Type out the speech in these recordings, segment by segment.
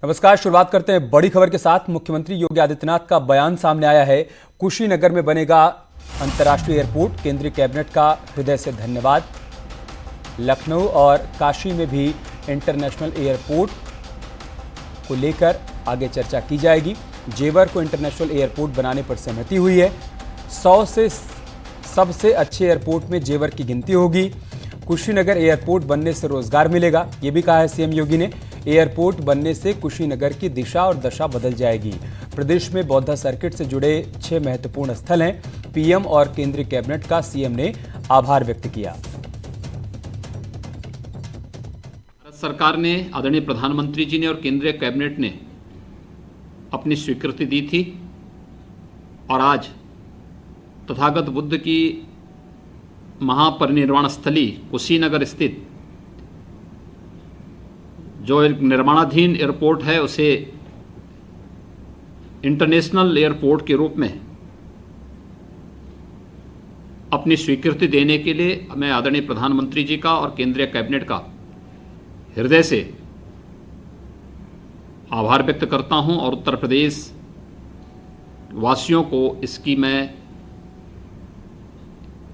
नमस्कार। शुरुआत करते हैं बड़ी खबर के साथ। मुख्यमंत्री योगी आदित्यनाथ का बयान सामने आया है। कुशीनगर में बनेगा अंतर्राष्ट्रीय एयरपोर्ट, केंद्रीय कैबिनेट का हृदय से धन्यवाद। लखनऊ और काशी में भी इंटरनेशनल एयरपोर्ट को लेकर आगे चर्चा की जाएगी। जेवर को इंटरनेशनल एयरपोर्ट बनाने पर सहमति हुई है। 100 से सबसे अच्छे एयरपोर्ट में जेवर की गिनती होगी। कुशीनगर एयरपोर्ट बनने से रोजगार मिलेगा, ये भी कहा है सीएम योगी ने। एयरपोर्ट बनने से कुशीनगर की दिशा और दशा बदल जाएगी। प्रदेश में बौद्ध सर्किट से जुड़े 6 महत्वपूर्ण स्थल हैं। पीएम और केंद्रीय कैबिनेट का सीएम ने आभार व्यक्त किया। भारत सरकार ने, आदरणीय प्रधानमंत्री जी ने और केंद्रीय कैबिनेट ने अपनी स्वीकृति दी थी और आज तथागत बुद्ध की महापरिनिर्वाण स्थली कुशीनगर स्थित जो एक निर्माणाधीन एयरपोर्ट है उसे इंटरनेशनल एयरपोर्ट के रूप में अपनी स्वीकृति देने के लिए मैं आदरणीय प्रधानमंत्री जी का और केंद्रीय कैबिनेट का हृदय से आभार व्यक्त करता हूं और उत्तर प्रदेश वासियों को इसकी मैं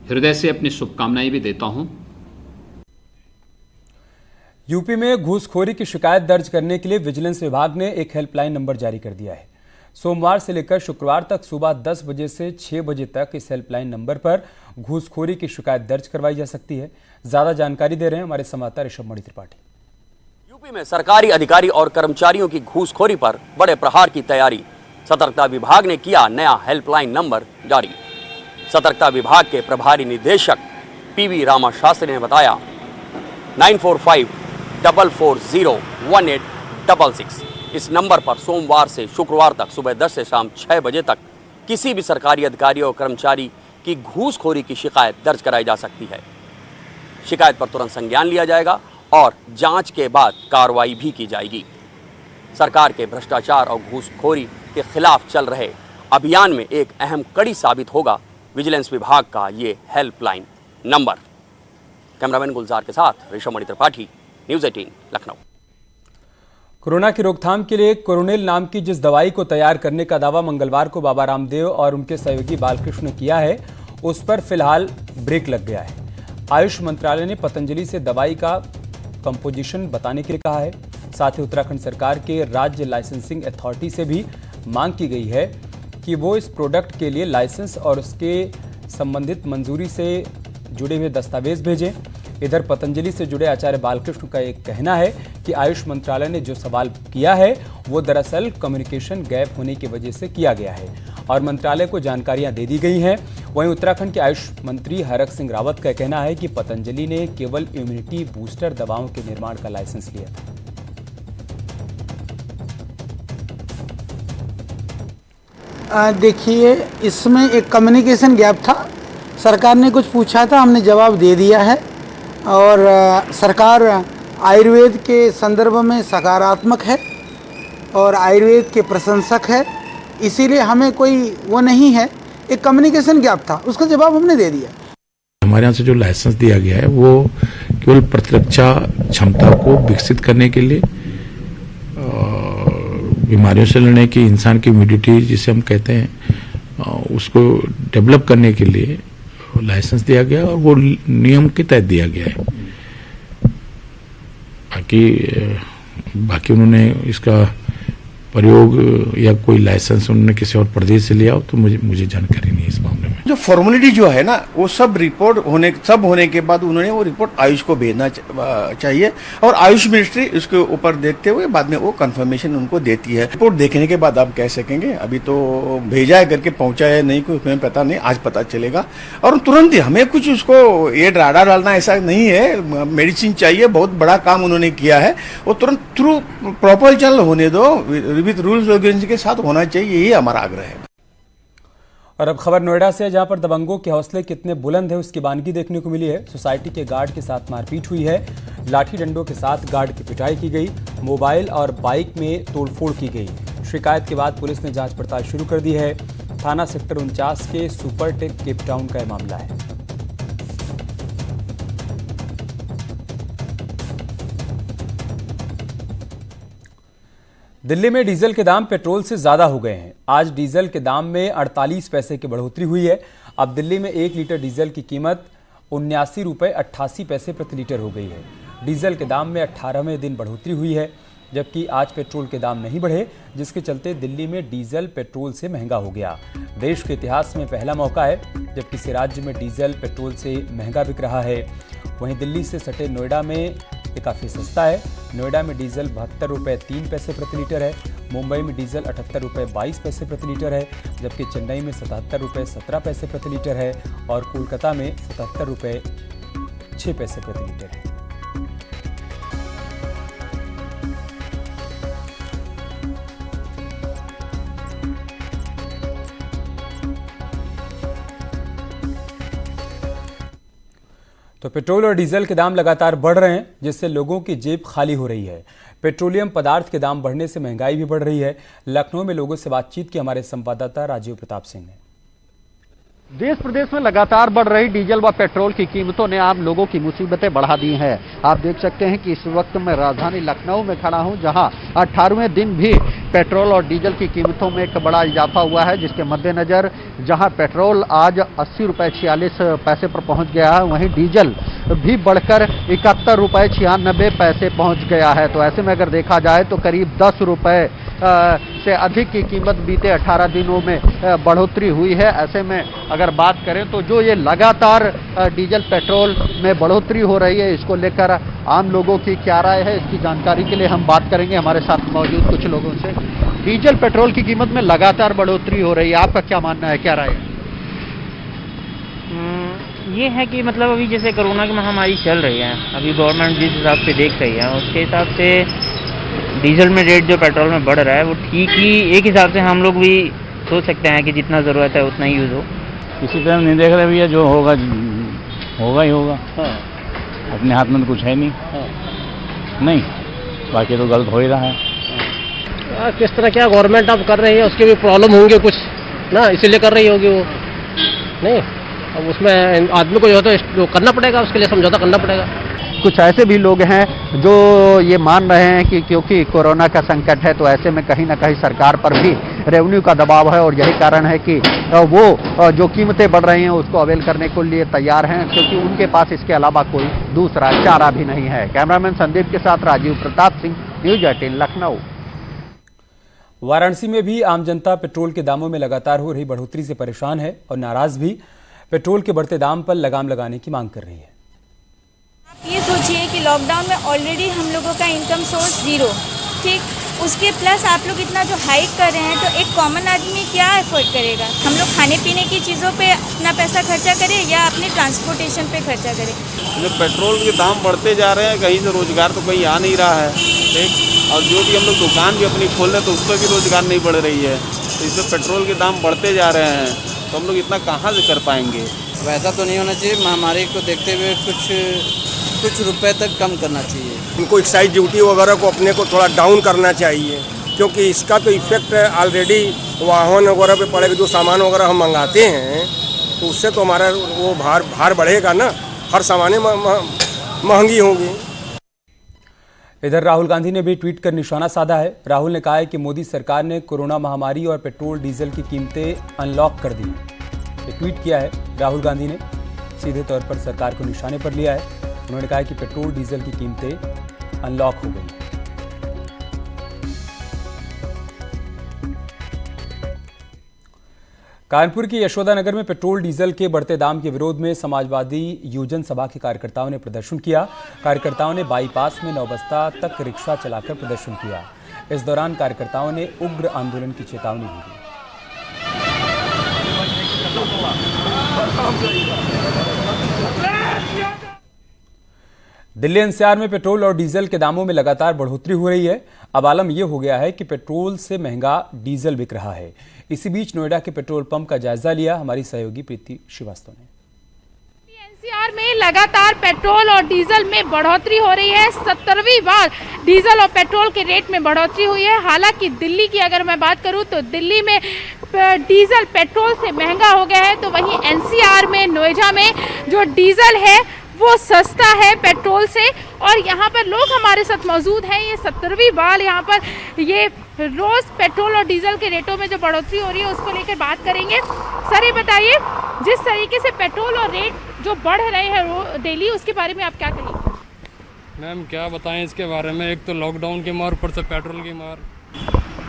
हृदय से अपनी शुभकामनाएं भी देता हूं। यूपी में घूसखोरी की शिकायत दर्ज करने के लिए विजिलेंस विभाग ने एक हेल्पलाइन नंबर जारी कर दिया है। सोमवार से लेकर शुक्रवार तक सुबह 10 बजे से 6 बजे तक इस हेल्पलाइन नंबर पर घूसखोरी की शिकायत दर्ज करवाई जा सकती है। ज्यादा जानकारी दे रहे हैं हमारे संवाददाता ऋषभ मणि त्रिपाठी। यूपी में सरकारी अधिकारी और कर्मचारियों की घूसखोरी पर बड़े प्रहार की तैयारी। सतर्कता विभाग ने किया नया हेल्पलाइन नंबर जारी। सतर्कता विभाग के प्रभारी निदेशक पीवी रामा शास्त्री ने बताया 9454401866 इस नंबर पर सोमवार से शुक्रवार तक सुबह 10 से शाम 6 बजे तक किसी भी सरकारी अधिकारी और कर्मचारी की घूसखोरी की शिकायत दर्ज कराई जा सकती है। शिकायत पर तुरंत संज्ञान लिया जाएगा और जांच के बाद कार्रवाई भी की जाएगी। सरकार के भ्रष्टाचार और घूसखोरी के खिलाफ चल रहे अभियान में एक अहम कड़ी साबित होगा विजिलेंस विभाग का ये हेल्पलाइन नंबर। कैमरामैन गुलजार के साथ ऋषभ मणि त्रिपाठी, न्यूज़ 18 लखनऊ। कोरोना की रोकथाम के लिए कोरोनिल नाम की जिस दवाई को तैयार करने का दावा मंगलवार को बाबा रामदेव और उनके सहयोगी बालकृष्ण ने किया है, उस पर फिलहाल ब्रेक लग गया है। आयुष मंत्रालय ने पतंजलि से दवाई का कंपोजिशन बताने के लिए कहा है। साथ ही उत्तराखंड सरकार के राज्य लाइसेंसिंग अथॉरिटी से भी मांग की गई है कि वो इस प्रोडक्ट के लिए लाइसेंस और उसके संबंधित मंजूरी से जुड़े हुए दस्तावेज भेजें। इधर पतंजलि से जुड़े आचार्य बालकृष्ण का एक कहना है कि आयुष मंत्रालय ने जो सवाल किया है वो दरअसल कम्युनिकेशन गैप होने की वजह से किया गया है और मंत्रालय को जानकारियां दे दी गई हैं। वहीं उत्तराखंड के आयुष मंत्री हरक सिंह रावत का कहना है कि पतंजलि ने केवल इम्यूनिटी बूस्टर दवाओं के निर्माण का लाइसेंस लिया था। देखिए, इसमें एक कम्युनिकेशन गैप था। सरकार ने कुछ पूछा था, हमने जवाब दे दिया है और सरकार आयुर्वेद के संदर्भ में सकारात्मक है और आयुर्वेद के प्रशंसक है। इसीलिए हमें कोई वो नहीं है, एक कम्युनिकेशन गैप था, उसका जवाब हमने दे दिया। हमारे यहाँ से जो लाइसेंस दिया गया है वो केवल प्रतिरक्षा क्षमता को विकसित करने के लिए, बीमारियों से लड़ने की इंसान की इम्यूनिटी जिसे हम कहते हैं उसको डेवलप करने के लिए लाइसेंस दिया गया और वो नियम के तहत दिया गया है। बाकी उन्होंने इसका प्रयोग या कोई लाइसेंस उन्होंने किसी और प्रदेश से लिया हो तो मुझे जानकारी नहीं है इस मामले में। जो फॉर्मेलिटी जो है ना वो सब रिपोर्ट होने के बाद उन्होंने वो रिपोर्ट आयुष को भेजना चाहिए और आयुष मिनिस्ट्री उसके ऊपर देखते हुए बाद में वो कंफर्मेशन उनको देती है। रिपोर्ट देखने के बाद आप कह सकेंगे। अभी तो भेजा है करके पहुंचा है नहीं कुछ हमें पता नहीं, आज पता चलेगा और तुरंत ही हमें कुछ उसको ये डाटा डालना ऐसा नहीं है। मेडिसिन चाहिए, बहुत बड़ा काम उन्होंने किया है, वो तुरंत थ्रू प्रॉपर चल होने दो, विद रूल्स रेगुलेशन के साथ होना चाहिए, यही हमारा आग्रह है। और अब खबर नोएडा से, जहां पर दबंगों के हौसले कितने बुलंद है उसकी बानगी देखने को मिली है। सोसाइटी के गार्ड के साथ मारपीट हुई है, लाठी डंडों के साथ गार्ड की पिटाई की गई, मोबाइल और बाइक में तोड़फोड़ की गई। शिकायत के बाद पुलिस ने जांच पड़ताल शुरू कर दी है। थाना सेक्टर 49 के सुपरटेक केप टाउन का यह मामला है। दिल्ली में डीजल के दाम पेट्रोल से ज्यादा हो गए हैं। आज डीजल के दाम में 48 पैसे की बढ़ोतरी हुई है। अब दिल्ली में 1 लीटर डीजल की कीमत 79 रुपये 88 पैसे प्रति लीटर हो गई है। डीजल के दाम में 18वें दिन बढ़ोतरी हुई है, जबकि आज पेट्रोल के दाम नहीं बढ़े, जिसके चलते दिल्ली में डीजल पेट्रोल से महंगा हो गया। देश के इतिहास में पहला मौका है जब किसी राज्य में डीजल पेट्रोल से महंगा बिक रहा है। वहीं दिल्ली से सटे नोएडा में ये काफ़ी सस्ता है। नोएडा में डीजल 72 रुपये 3 पैसे प्रति लीटर है। मुंबई में डीजल 78 रुपये 22 पैसे प्रति लीटर है, जबकि चेन्नई में 77 रुपये 17 पैसे प्रति लीटर है और कोलकाता में 77 रुपये 6 पैसे प्रति लीटर है। तो पेट्रोल और डीजल के दाम लगातार बढ़ रहे हैं, जिससे लोगों की जेब खाली हो रही है। पेट्रोलियम पदार्थ के दाम बढ़ने से महंगाई भी बढ़ रही है। लखनऊ में लोगों से बातचीत की हमारे संवाददाता राजीव प्रताप सिंह ने। देश प्रदेश में लगातार बढ़ रही डीजल व पेट्रोल की कीमतों ने आम लोगों की मुसीबतें बढ़ा दी हैं। आप देख सकते हैं कि इस वक्त मैं राजधानी लखनऊ में खड़ा हूं, जहां 18वें दिन भी पेट्रोल और डीजल की कीमतों में एक बड़ा इजाफा हुआ है, जिसके मद्देनजर जहां पेट्रोल आज 80 रुपये 46 पैसे पर पहुंच गया है, वहीं डीजल भी बढ़कर 71 रुपये 96 पैसे पहुंच गया है। तो ऐसे में अगर देखा जाए तो करीब 10 रुपये से अधिक की कीमत बीते 18 दिनों में बढ़ोतरी हुई है। ऐसे में अगर बात करें तो जो ये लगातार डीजल पेट्रोल में बढ़ोतरी हो रही है, इसको लेकर आम लोगों की क्या राय है, इसकी जानकारी के लिए हम बात करेंगे हमारे साथ मौजूद कुछ लोगों से। डीजल पेट्रोल की कीमत में लगातार बढ़ोतरी हो रही है, आपका क्या मानना है, क्या राय है? ये है कि मतलब अभी जैसे कोरोना की महामारी चल रही है, अभी गवर्नमेंट जिस हिसाब से देख रही है उसके हिसाब से डीजल में रेट जो पेट्रोल में बढ़ रहा है वो ठीक ही एक हिसाब से हम लोग भी सोच सकते हैं कि जितना ज़रूरत है उतना ही यूज़ हो। किसी तरह नहीं देख रहे भैया, जो होगा होगा ही होगा। हाँ। अपने हाथ में तो कुछ है नहीं। हाँ। नहीं, बाकी तो गलत हो ही रहा है। किस तरह क्या गवर्नमेंट अब कर रही है, उसके भी प्रॉब्लम होंगे कुछ ना, इसीलिए कर रही होगी वो। नहीं, अब उसमें आदमी को जो तो करना पड़ेगा, उसके लिए समझौता करना पड़ेगा। कुछ ऐसे भी लोग हैं जो ये मान रहे हैं कि क्योंकि कोरोना का संकट है तो ऐसे में कहीं ना कहीं सरकार पर भी रेवेन्यू का दबाव है, और यही कारण है कि वो जो कीमतें बढ़ रही हैं उसको अवेल करने के लिए तैयार हैं, क्योंकि उनके पास इसके अलावा कोई दूसरा चारा भी नहीं है। कैमरामैन संदीप के साथ राजीव प्रताप सिंह, न्यूज 18 लखनऊ। वाराणसी में भी आम जनता पेट्रोल के दामों में लगातार हो रही बढ़ोतरी से परेशान है और नाराज भी। पेट्रोल के बढ़ते दाम पर लगाम लगाने की मांग कर रही है। ये सोचिए कि लॉकडाउन में ऑलरेडी हम लोगों का इनकम सोर्स 0, ठीक, उसके प्लस आप लोग इतना जो हाइक कर रहे हैं, तो एक कॉमन आदमी क्या एफोर्ड करेगा? हम लोग खाने पीने की चीज़ों पे अपना पैसा खर्चा करें या अपने ट्रांसपोर्टेशन पे खर्चा करें? जो पेट्रोल के दाम बढ़ते जा रहे हैं, कहीं से रोजगार तो कहीं आ नहीं रहा है, ठीक, और जो भी हम लोग दुकान भी अपनी खोल रहे हैं तो उस पर भी रोजगार नहीं बढ़ रही है। तो इससे पेट्रोल के दाम बढ़ते जा रहे हैं, तो हम लोग इतना कहाँ से कर पाएंगे? वैसा तो नहीं होना चाहिए। महामारी को देखते हुए कुछ रुपए तक कम करना चाहिए। उनको एक्साइज ड्यूटी वगैरह को अपने को थोड़ा डाउन करना चाहिए, क्योंकि इसका तो इफेक्ट ऑलरेडी वाहन वगैरह पे पड़ेगा। जो सामान वगैरह हम मंगाते हैं तो उससे तो हमारा वो भार बढ़ेगा ना, हर सामानें महंगी होंगी। इधर राहुल गांधी ने भी ट्वीट कर निशाना साधा है। राहुल ने कहा है कि मोदी सरकार ने कोरोना महामारी और पेट्रोल डीजल की कीमतें अनलॉक कर दी। ये ट्वीट किया है राहुल गांधी ने, सीधे तौर पर सरकार को निशाने पर लिया है। उन्होंने कहा है कि पेट्रोल डीजल की कीमतें अनलॉक हो गई। कानपुर की यशोदानगर में पेट्रोल डीजल के बढ़ते दाम के विरोध में समाजवादी योजन सभा के कार्यकर्ताओं ने प्रदर्शन किया। कार्यकर्ताओं ने बाईपास में नौबस्ता तक रिक्शा चलाकर प्रदर्शन किया। इस दौरान कार्यकर्ताओं ने उग्र आंदोलन की चेतावनी भी दी। दिल्ली एनसीआर में पेट्रोल और डीजल के दामों में लगातार बढ़ोतरी हो रही है। अब आलम यह हो गया है कि पेट्रोल से महंगा डीजल बिक रहा है। इसी बीच नोएडा के पेट्रोल पंप का जायजा लिया हमारी सहयोगी प्रीति श्रीवास्तव ने। एनसीआर में लगातार पेट्रोल और डीजल में बढ़ोतरी हो रही है। 17वीं बार डीजल और पेट्रोल के रेट में बढ़ोतरी हुई है। हालांकि दिल्ली की अगर मैं बात करूं तो दिल्ली में डीजल पेट्रोल से महंगा हो गया है, तो वहीं एनसीआर में नोएडा में जो डीजल है वो सस्ता है पेट्रोल से। और यहाँ पर लोग हमारे साथ मौजूद हैं। ये 17वीं बार यहाँ पर ये रोज पेट्रोल और डीजल के रेटों में जो बढ़ोतरी हो रही है उसको लेकर बात करेंगे। सर ये बताइए, जिस तरीके से पेट्रोल और रेट जो बढ़ रहे हैं डेली, उसके बारे में आप क्या कहेंगे? मैम क्या बताएं इसके बारे में, एक तो लॉकडाउन की मार, ऊपर से पेट्रोल की मार।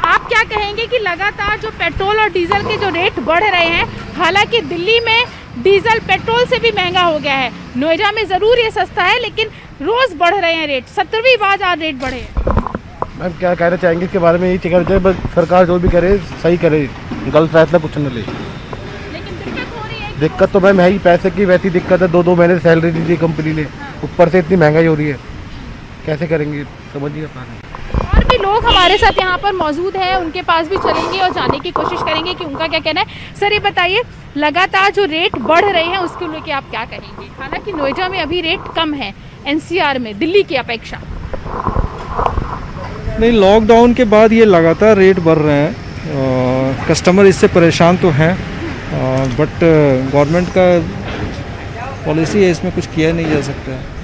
आप क्या कहेंगे कि लगातार जो पेट्रोल और डीजल के जो रेट बढ़ रहे हैं, हालांकि दिल्ली में डीजल पेट्रोल से भी महंगा हो गया है, नोएडा में ज़रूर ये सस्ता है, लेकिन रोज़ बढ़ रहे हैं रेट, 17वीं बार आज रेट बढ़े हैं। मैम क्या कहना चाहेंगे इसके बारे में? यही कहना चाहिए बस सरकार जो भी करे सही करे, गलत फैसला कुछ न ले। लेकिन दिक्कत हो रही है। दिक्कत तो मैम है ही, पैसे की वैसी दिक्कत है, 2-2 महीने सैलरी दी थी कंपनी ने, ऊपर से इतनी महंगाई हो रही है, कैसे करेंगे समझिए अपना। और भी लोग हमारे साथ यहाँ पर मौजूद हैं, उनके पास भी चलेंगे और जानने की कोशिश करेंगे कि उनका क्या कहना है। सर ये बताइए, लगातार जो रेट बढ़ रहे हैं उसको लेके आप क्या कहेंगे? हालांकि नोएडा में अभी रेट कम है एनसीआर में दिल्ली की अपेक्षा। नहीं, लॉकडाउन के बाद ये लगातार रेट बढ़ रहे हैं, कस्टमर इससे परेशान तो हैं, बट गवर्नमेंट का पॉलिसी है, इसमें कुछ किया नहीं जा सकता है।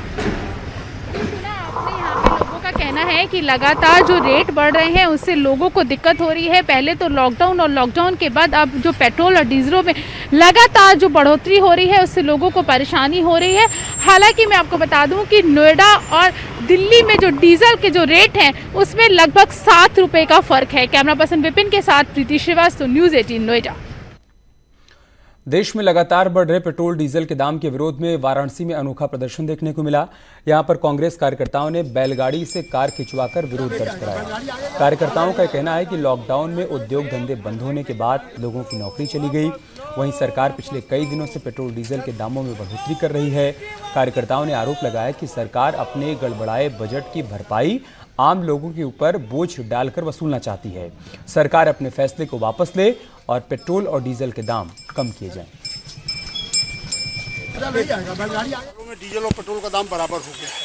कहना है कि लगातार जो रेट बढ़ रहे हैं उससे लोगों को दिक्कत हो रही है। पहले तो लॉकडाउन और लॉकडाउन के बाद अब जो पेट्रोल और डीजलों में लगातार जो बढ़ोतरी हो रही है उससे लोगों को परेशानी हो रही है। हालांकि मैं आपको बता दूं कि नोएडा और दिल्ली में जो डीजल के जो रेट हैं उसमें लगभग 7 रुपये का फर्क है। कैमरा पर्सन विपिन के साथ प्रीति श्रीवास्तव, न्यूज़ 18 नोएडा। देश में लगातार बढ़ रहे पेट्रोल डीजल के दाम के विरोध में वाराणसी में अनोखा प्रदर्शन देखने को मिला। यहां पर कांग्रेस कार्यकर्ताओं ने बैलगाड़ी से कार खिंचवाकर विरोध दर्ज कराया। कार्यकर्ताओं का कहना है कि लॉकडाउन में उद्योग धंधे बंद होने के बाद लोगों की नौकरी चली गई। वहीं सरकार पिछले कई दिनों से पेट्रोल डीजल के दामों में बढ़ोतरी कर रही है। कार्यकर्ताओं ने आरोप लगाया कि सरकार अपने गड़बड़ाए बजट की भरपाई आम लोगों के ऊपर बोझ डालकर वसूलना चाहती है। सरकार अपने फैसले को वापस ले और पेट्रोल और डीजल के दाम कम किए जाएं। डीजल और पेट्रोल का दाम बराबर हो गया है,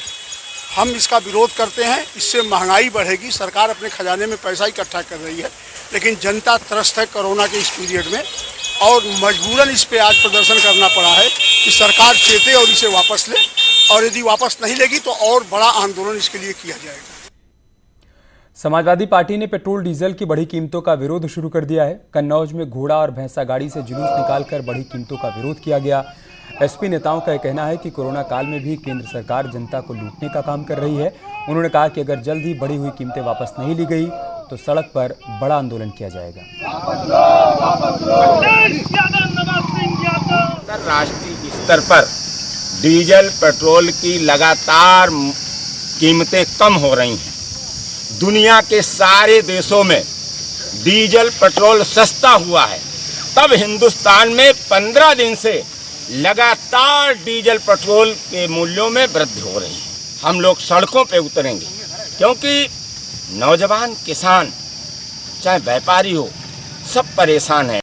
हम इसका विरोध करते हैं। इससे महंगाई बढ़ेगी, सरकार अपने खजाने में पैसा इकट्ठा कर रही है, लेकिन जनता त्रस्त है कोरोना के इस पीरियड में, और मजबूरन इस पे आज प्रदर्शन करना पड़ा है कि सरकार चेते और इसे वापस ले, और यदि वापस नहीं लेगी तो और बड़ा आंदोलन इसके लिए किया जाएगा। समाजवादी पार्टी ने पेट्रोल डीजल की बढ़ी कीमतों का विरोध शुरू कर दिया है। कन्नौज में घोड़ा और भैंसा गाड़ी से जुलूस निकालकर बढ़ी कीमतों का विरोध किया गया। एसपी नेताओं का कहना है कि कोरोना काल में भी केंद्र सरकार जनता को लूटने का काम कर रही है। उन्होंने कहा कि अगर जल्द ही बढ़ी हुई कीमतें वापस नहीं ली गई तो सड़क पर बड़ा आंदोलन किया जाएगा। राष्ट्रीय स्तर पर डीजल पेट्रोल की लगातार कीमतें कम हो रही हैं। दुनिया के सारे देशों में डीजल पेट्रोल सस्ता हुआ है, तब हिंदुस्तान में 15 दिन से लगातार डीजल पेट्रोल के मूल्यों में वृद्धि हो रही है। हम लोग सड़कों पे उतरेंगे क्योंकि नौजवान, किसान, चाहे व्यापारी हो, सब परेशान हैं।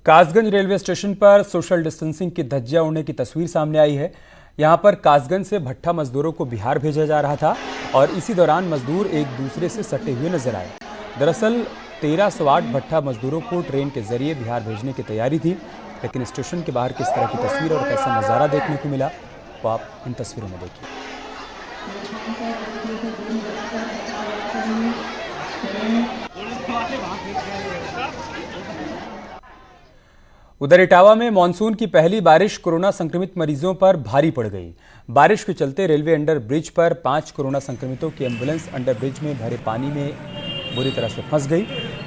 कासगंज रेलवे स्टेशन पर सोशल डिस्टेंसिंग की धज्जियां उड़ने की तस्वीर सामने आई है। यहां पर कासगंज से भट्ठा मजदूरों को बिहार भेजा जा रहा था और इसी दौरान मजदूर एक दूसरे से सटे हुए नजर आए। दरअसल 1308 भट्ठा मजदूरों को ट्रेन के जरिए बिहार भेजने की तैयारी थी, लेकिन स्टेशन के बाहर किस तरह की तस्वीर और कैसा नज़ारा देखने को मिला वो आप इन तस्वीरों में देखिए। उधर इटावा में मानसून की पहली बारिश कोरोना संक्रमित मरीजों पर भारी पड़ गई। बारिश के चलते रेलवे अंडर ब्रिज पर 5 कोरोना संक्रमितों की एम्बुलेंस अंडर ब्रिज में भरे पानी में बुरी तरह से फंस गई।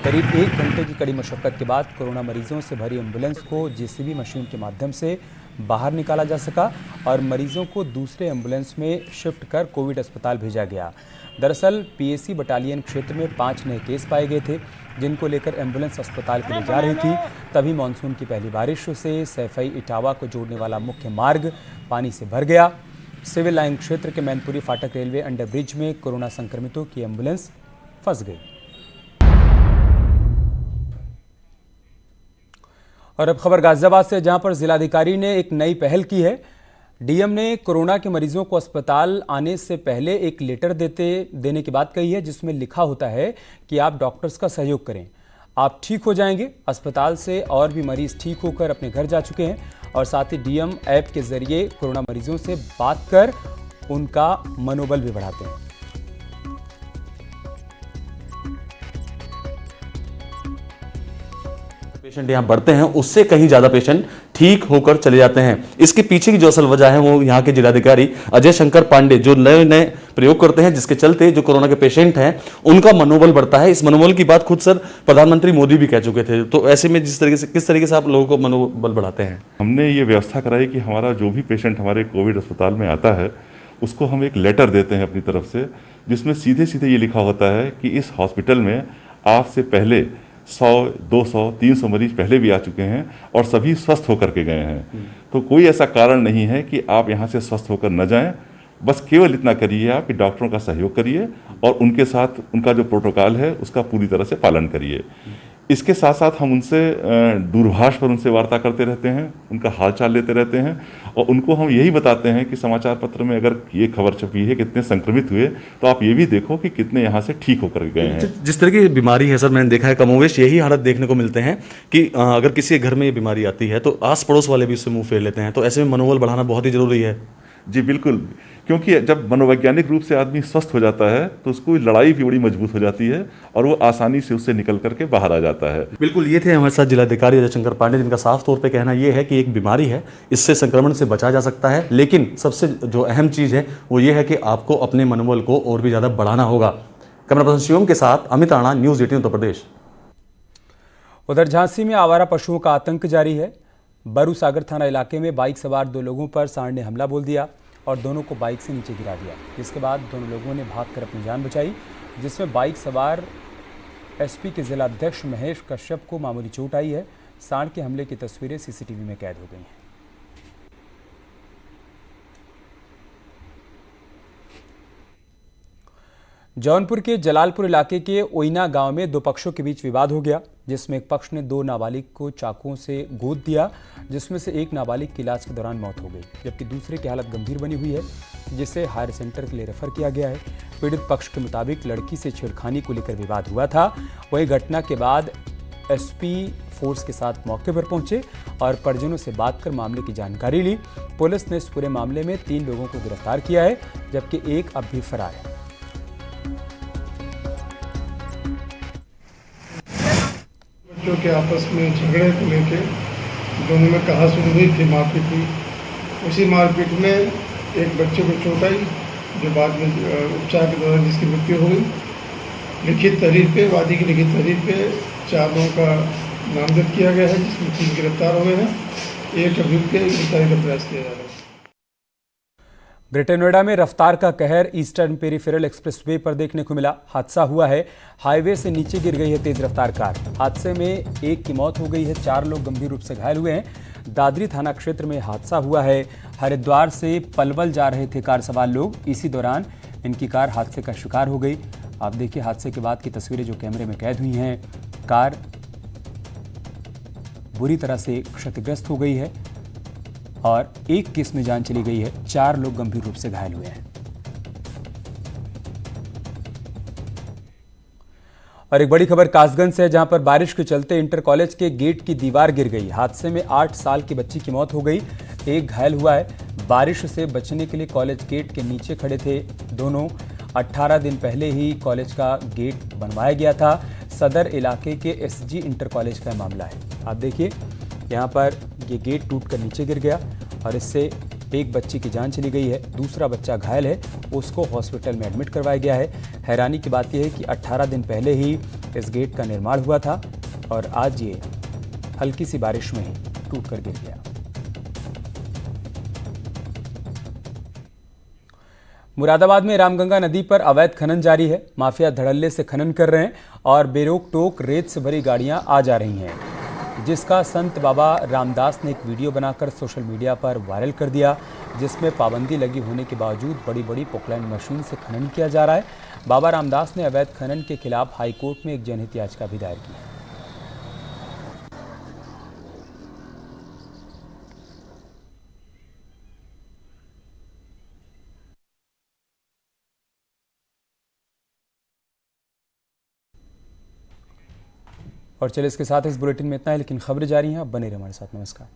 करीब 1 घंटे की कड़ी मशक्कत के बाद कोरोना मरीजों से भरी एम्बुलेंस को जेसीबी मशीन के माध्यम से बाहर निकाला जा सका और मरीजों को दूसरे एम्बुलेंस में शिफ्ट कर कोविड अस्पताल भेजा गया। दरअसल पीएसी बटालियन क्षेत्र में 5 नए केस पाए गए थे, जिनको लेकर एम्बुलेंस अस्पताल के लिए जा रही थी। तभी मानसून की पहली बारिश से सैफई इटावा को जोड़ने वाला मुख्य मार्ग पानी से भर गया। सिविल लाइन क्षेत्र के मैनपुरी फाटक रेलवे अंडर ब्रिज में कोरोना संक्रमितों की एम्बुलेंस फंस गई। और अब खबर गाजियाबाद से, जहां पर जिलाधिकारी ने एक नई पहल की है। डीएम ने कोरोना के मरीजों को अस्पताल आने से पहले एक लेटर देने की बात कही है, जिसमें लिखा होता है कि आप डॉक्टर्स का सहयोग करें, आप ठीक हो जाएंगे। अस्पताल से और भी मरीज ठीक होकर अपने घर जा चुके हैं और साथ ही डीएम ऐप के जरिए कोरोना मरीजों से बात कर उनका मनोबल भी बढ़ाते हैं। पेशेंट यहाँ बढ़ते हैं उससे कहीं ज्यादा पेशेंट ठीक होकर चले जाते हैं। इसके पीछे की जो असल वजह है वो यहाँ के जिलाधिकारी अजय शंकर पांडे जो नए नए प्रयोग करते हैं, जिसके चलते जो कोरोना के पेशेंट हैं उनका मनोबल बढ़ता है। इस मनोबल की बात खुद सर प्रधानमंत्री मोदी भी कह चुके थे। तो ऐसे में किस तरीके से आप लोगों को मनोबल बढ़ाते हैं? हमने ये व्यवस्था कराई कि हमारा जो भी पेशेंट हमारे कोविड अस्पताल में आता है उसको हम एक लेटर देते हैं अपनी तरफ से, जिसमें सीधे सीधे ये लिखा होता है कि इस हॉस्पिटल में आपसे पहले 100, 200, 300 मरीज पहले भी आ चुके हैं और सभी स्वस्थ होकर के गए हैं। तो कोई ऐसा कारण नहीं है कि आप यहाँ से स्वस्थ होकर न जाएं। बस केवल इतना करिए आप कि डॉक्टरों का सहयोग करिए और उनके साथ उनका जो प्रोटोकॉल है उसका पूरी तरह से पालन करिए। इसके साथ साथ हम उनसे दूरभाष पर उनसे वार्ता करते रहते हैं, उनका हालचाल लेते रहते हैं और उनको हम यही बताते हैं कि समाचार पत्र में अगर ये खबर छपी है कितने संक्रमित हुए तो आप ये भी देखो कि कितने यहाँ से ठीक होकर गए हैं। जिस तरह की बीमारी है सर, मैंने देखा है कमोवेश यही हालत देखने को मिलते हैं कि अगर किसी के घर में ये बीमारी आती है तो आस पड़ोस वाले भी उससे मुंह फेर लेते हैं। तो ऐसे में मनोबल बढ़ाना बहुत ही जरूरी है। जी बिल्कुल, क्योंकि जब मनोवैज्ञानिक रूप से आदमी स्वस्थ हो जाता है तो उसको लड़ाई भी बड़ी मजबूत हो जाती है और वो आसानी से उससे निकल करके बाहर आ जाता है। बिल्कुल, ये थे हमारे साथ जिलाधिकारी अजय शंकर पांडे, जिनका साफ तौर पे कहना ये है कि एक बीमारी है, इससे संक्रमण से बचा जा सकता है, लेकिन सबसे जो अहम चीज़ है वो ये है कि आपको अपने मनोबल को और भी ज़्यादा बढ़ाना होगा। कैमरा पर्सन शिवम के साथ अमित राणा, न्यूज़ 18 उत्तर प्रदेश। उधर झांसी में आवारा पशुओं का आतंक जारी है। बरू सागर थाना इलाके में बाइक सवार 2 लोगों पर सांड ने हमला बोल दिया और दोनों को बाइक से नीचे गिरा दिया, जिसके बाद दोनों लोगों ने भागकर अपनी जान बचाई, जिसमें बाइक सवार एसपी के जिला अध्यक्ष महेश कश्यप को मामूली चोट आई है। सांड के हमले की तस्वीरें सीसीटीवी में कैद हो गई हैं। जौनपुर के जलालपुर इलाके के ओइना गांव में 2 पक्षों के बीच विवाद हो गया, जिसमें एक पक्ष ने 2 नाबालिग को चाकुओं से गोद दिया, जिसमें से एक नाबालिग की इलाज के दौरान मौत हो गई, जबकि दूसरे की हालत गंभीर बनी हुई है, जिसे हायर सेंटर के लिए रेफर किया गया है। पीड़ित पक्ष के मुताबिक लड़की से छेड़खानी को लेकर विवाद हुआ था। वहीं घटना के बाद एसपी फोर्स के साथ मौके पर पहुंचे और परिजनों से बात कर मामले की जानकारी ली। पुलिस ने इस पूरे मामले में 3 लोगों को गिरफ्तार किया है, जबकि एक अब भी फरार है। बच्चों के आपस में झगड़े को लेके दोनों में कहासुनी हुई थी, मारपीट हुई। उसी मारपीट में एक बच्चे को चोट आई, जो बाद में उपचार के दौरान जिसकी मृत्यु हो गई। लिखित तहरीर पे, वादी की लिखित तहरीर पे 4 लोगों का नामजद किया गया है, जिसमें 3 गिरफ्तार हो गए हैं। एक अभियुक्त के गिरफ्तारी का प्रयास किया जा रहा है। ग्रेटर नोएडा में रफ्तार का कहर ईस्टर्न पेरिफेरल एक्सप्रेसवे पर देखने को मिला। हादसा हुआ है, हाईवे से नीचे गिर गई है तेज रफ्तार कार। हादसे में एक की मौत हो गई है, 4 लोग गंभीर रूप से घायल हुए हैं। दादरी थाना क्षेत्र में हादसा हुआ है। हरिद्वार से पलवल जा रहे थे कार सवार लोग, इसी दौरान इनकी कार हादसे का शिकार हो गई। आप देखिए हादसे के बाद की तस्वीरें जो कैमरे में कैद हुई हैं। कार बुरी तरह से क्षतिग्रस्त हो गई है और एक की इसमें जान चली गई है, 4 लोग गंभीर रूप से घायल हुए हैं। और एक बड़ी खबर कासगंज से है, जहां पर बारिश के चलते इंटर कॉलेज के गेट की दीवार गिर गई। हादसे में 8 साल की बच्ची की मौत हो गई, एक घायल हुआ है। बारिश से बचने के लिए कॉलेज गेट के नीचे खड़े थे दोनों। 18 दिन पहले ही कॉलेज का गेट बनवाया गया था। सदर इलाके के एसजी इंटर कॉलेज का मामला है। आप देखिए यहाँ पर ये गेट टूटकर नीचे गिर गया और इससे एक बच्ची की जान चली गई है, दूसरा बच्चा घायल है, उसको हॉस्पिटल में एडमिट करवाया गया है। हैरानी की बात यह है कि 18 दिन पहले ही इस गेट का निर्माण हुआ था और आज ये हल्की सी बारिश में ही टूटकर गिर गया। मुरादाबाद में रामगंगा नदी पर अवैध खनन जारी है। माफिया धड़ल्ले से खनन कर रहे हैं और बेरोक टोक रेत से भरी गाड़ियां आ जा रही हैं, जिसका संत बाबा रामदास ने एक वीडियो बनाकर सोशल मीडिया पर वायरल कर दिया, जिसमें पाबंदी लगी होने के बावजूद बड़ी बड़ी पोकलैंड मशीन से खनन किया जा रहा है। बाबा रामदास ने अवैध खनन के खिलाफ हाईकोर्ट में एक जनहित याचिका भी दायर की है। और चलिए इसके साथ इस बुलेटिन में इतना है, लेकिन खबरें जारी हैं, आप बने रहिए हमारे साथ। नमस्कार।